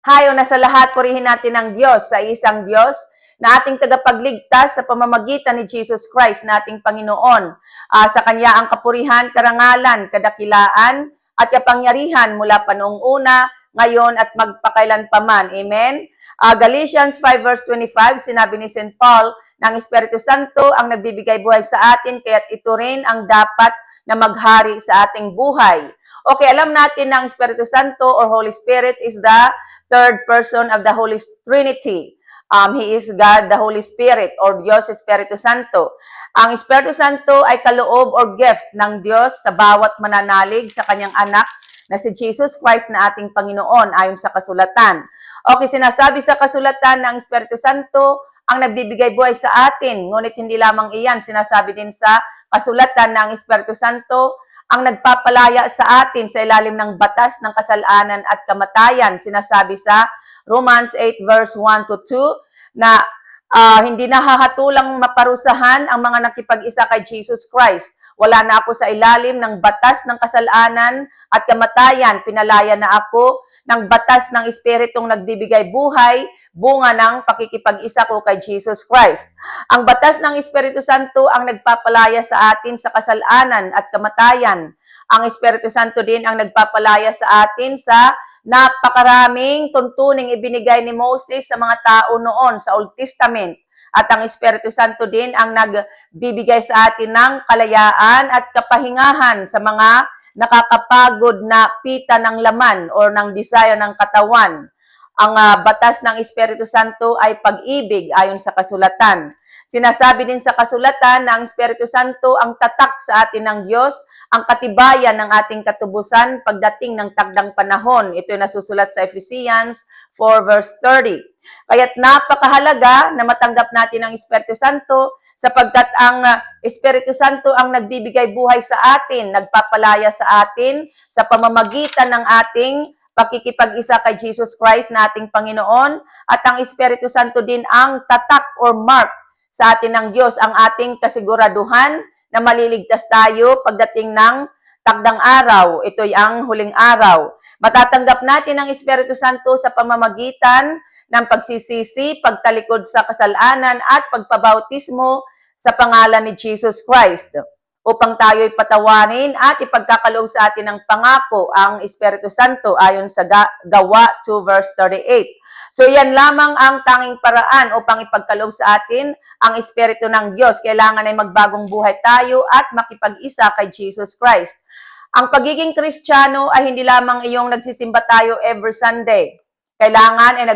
Hayo na sa lahat, purihin natin ang Diyos sa isang Diyos na ating tagapagligtas sa pamamagitan ni Jesus Christ na ating Panginoon. Sa Kanya ang kapurihan, karangalan, kadakilaan, at kapangyarihan mula pa noong una, ngayon at magpakailanpaman. Amen? Galatians 5 verse 25, sinabi ni St. Paul, ng Espiritu Santo ang nagbibigay buhay sa atin, kaya't ito rin ang dapat na maghari sa ating buhay. Okay, alam natin na ang Espiritu Santo or Holy Spirit is the third person of the Holy Trinity. He is God, the Holy Spirit, or Diyos Espiritu Santo. Ang Espiritu Santo ay kaloob or gift ng Diyos sa bawat mananalig sa kanyang anak na si Jesus Christ na ating Panginoon ayon sa kasulatan. Okay, sinasabi sa kasulatan na ang Espiritu Santo ang nagbibigay buhay sa atin, ngunit hindi lamang iyan, sinasabi din sa kasulatan na ang Espiritu Santo ang nagpapalaya sa atin sa ilalim ng batas ng kasalanan at kamatayan. Sinasabi sa Romans 8 verse 1 to 2 na hindi nahahatulang maparusahan ang mga nakipag-isa kay Jesus Christ. Wala na ako sa ilalim ng batas ng kasalanan at kamatayan. Pinalaya na ako ng batas ng Espiritong nagbibigay buhay, bunga ng pakikipag-isa ko kay Jesus Christ. Ang batas ng Espiritu Santo ang nagpapalaya sa atin sa kasalanan at kamatayan. Ang Espiritu Santo din ang nagpapalaya sa atin sa napakaraming tuntuning ibinigay ni Moses sa mga tao noon sa Old Testament. At ang Espiritu Santo din ang nagbibigay sa atin ng kalayaan at kapahingahan sa mga nakakapagod na pita ng laman or ng desire ng katawan. Ang batas ng Espiritu Santo ay pag-ibig ayon sa kasulatan. Sinasabi din sa kasulatan na ang Espiritu Santo ang tatak sa atin ng Diyos, ang katibayan ng ating katubusan pagdating ng takdang panahon. Ito ay nasusulat sa Ephesians 4 verse 30. Kaya't napakahalaga na matanggap natin ang Espiritu Santo sapagkat ang Espiritu Santo ang nagbibigay buhay sa atin, nagpapalaya sa atin sa pamamagitan ng ating pakikipag-isa kay Jesus Christ na ating Panginoon, at ang Espiritu Santo din ang tatak or mark sa atin ng Diyos, ang ating kasiguraduhan na maliligtas tayo pagdating ng takdang araw. Ito'y ang huling araw. Matatanggap natin ang Espiritu Santo sa pamamagitan ng pagsisisi, pagtalikod sa kasalanan at pagpabautismo sa pangalan ni Jesus Christ upang tayo'y patawarin at ipagkakaloob sa atin ng pangako ang Espiritu Santo ayon sa Gawa 2 verse 38. So yan lamang ang tanging paraan upang ipagkaloob sa atin ang Espiritu ng Diyos. Kailangan ay magbagong buhay tayo at makipag-isa kay Jesus Christ. Ang pagiging Kristiyano ay hindi lamang iyong nagsisimba tayo every Sunday. Kailangan ay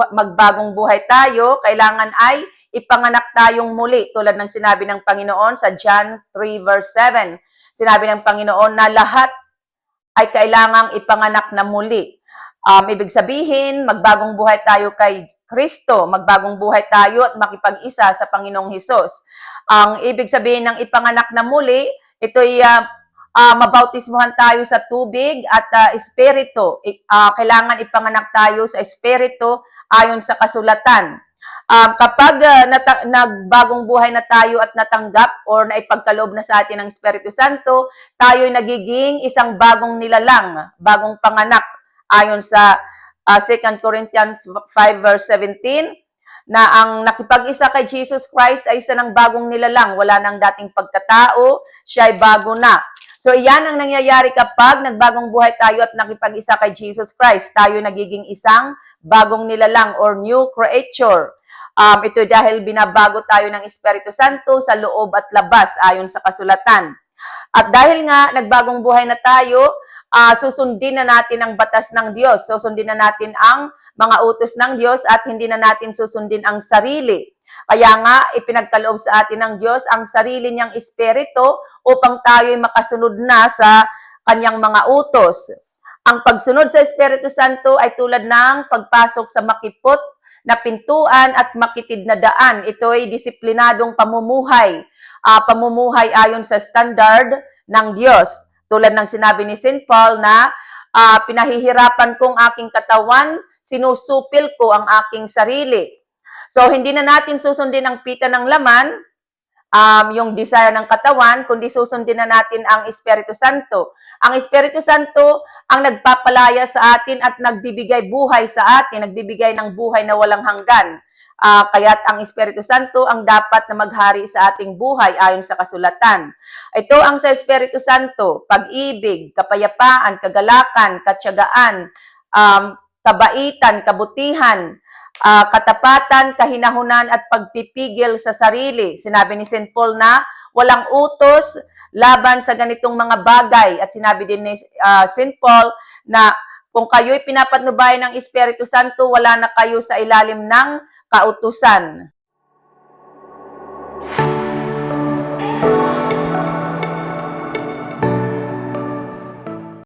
magbagong buhay tayo, kailangan ay ipanganak tayong muli tulad ng sinabi ng Panginoon sa John 3 verse 7. Sinabi ng Panginoon na lahat ay kailangang ipanganak na muli. Ibig sabihin, magbagong buhay tayo kay Kristo, magbagong buhay tayo at makipag-isa sa Panginoong Hesus. Ang ibig sabihin ng ipanganak na muli, ito'y mabautismuhan tayo sa tubig at espiritu. Kailangan ipanganak tayo sa espiritu ayon sa kasulatan. Kapag nagbagong buhay na tayo at natanggap or naipagkaloob na sa atin ng Espiritu Santo, tayo'y nagiging isang bagong nilalang, bagong panganak ayon sa 2 Corinthians 5 verse 17, na ang nakipag-isa kay Jesus Christ ay isa ng bagong nilalang, wala nang dating pagkatao, siya ay bago na. So, iyan ang nangyayari kapag nagbagong buhay tayo at nakipag-isa kay Jesus Christ. Tayo nagiging isang bagong nilalang or new creature. Ito dahil binabago tayo ng Espiritu Santo sa loob at labas ayon sa kasulatan. At dahil nga nagbagong buhay na tayo, susundin na natin ang batas ng Diyos. Susundin na natin ang mga utos ng Diyos at hindi na natin susundin ang sarili. Kaya nga, ipinagkaloob sa atin ng Diyos ang sarili niyang espiritu upang tayo'y makasunod na sa kanyang mga utos. Ang pagsunod sa Espiritu Santo ay tulad ng pagpasok sa makipot na pintuan at makitid na daan. Ito ay disiplinadong pamumuhay. Pamumuhay ayon sa standard ng Diyos. Tulad ng sinabi ni St. Paul na pinahihirapan kong aking katawan, sinusupil ko ang aking sarili. So, hindi na natin susundin ang pita ng laman, yung desire ng katawan, kundi susundin na natin ang Espiritu Santo. Ang Espiritu Santo ang nagpapalaya sa atin at nagbibigay buhay sa atin, nagbibigay ng buhay na walang hanggan. Kaya't ang Espiritu Santo ang dapat na maghari sa ating buhay ayon sa kasulatan. Ito ang sa Espiritu Santo, pag-ibig, kapayapaan, kagalakan, katyagaan, kabaitan, kabutihan, katapatan, kahinahunan at pagpipigil sa sarili. Sinabi ni St. Paul na walang utos laban sa ganitong mga bagay. At sinabi din ni St. Paul na kung kayo'y pinapatnubay ng Espiritu Santo, wala na kayo sa ilalim ng kautusan.